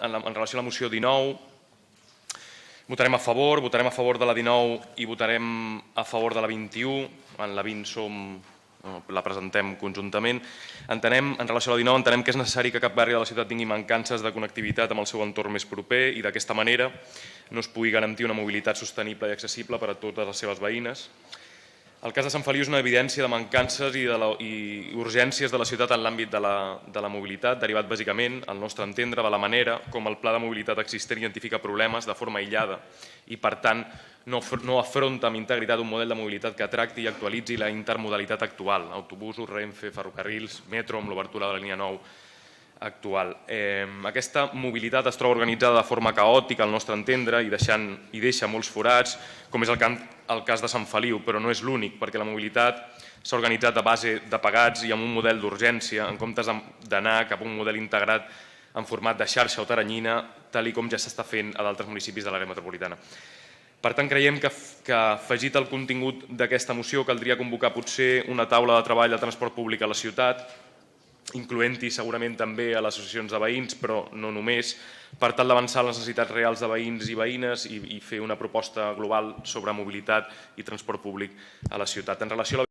en relació a la moció 19, votarem a favor de la 19 i votarem a favor de la 21. En la 20 la presentem conjuntament. En relació a la 19, entenem que és necessari que cap barri de la ciutat tingui mancances de connectivitat amb el seu entorn més proper i d'aquesta manera no es pugui garantir una mobilitat sostenible i accessible per a totes les seves veïnes. El cas de Sant Feliu és una evidència de mancances i urgències de la ciutat en l'àmbit de la mobilitat, derivat bàsicament, al nostre entendre, de la manera com el pla de mobilitat existent identifica problemes de forma aïllada i, per tant, no afronta amb integritat un model de mobilitat que tracti i actualitzi la intermodalitat actual, autobusos, Renfe, ferrocarrils, metro, amb l'obertura de la línia 9 actual. Aquesta mobilitat es troba organitzada de forma caòtica al nostre entendre i deixa molts forats, com és el cas de Sant Feliu, però no és l'únic, perquè la mobilitat s'ha organitzat a base de pegats i amb un model d'urgència, en comptes d'anar cap a un model integrat en format de xarxa o teranyina, tal com ja s'està fent a d'altres municipis de l'àrea metropolitana. Per tant, creiem que afegit al contingut d'aquesta moció caldria convocar potser una taula de treball de transport públic a la ciutat, incloent-hi segurament també a les associacions de veïns, però no només, per tal d'avançar les necessitats reals de veïns i veïnes i fer una proposta global sobre mobilitat i transport públic a la ciutat. En relació a la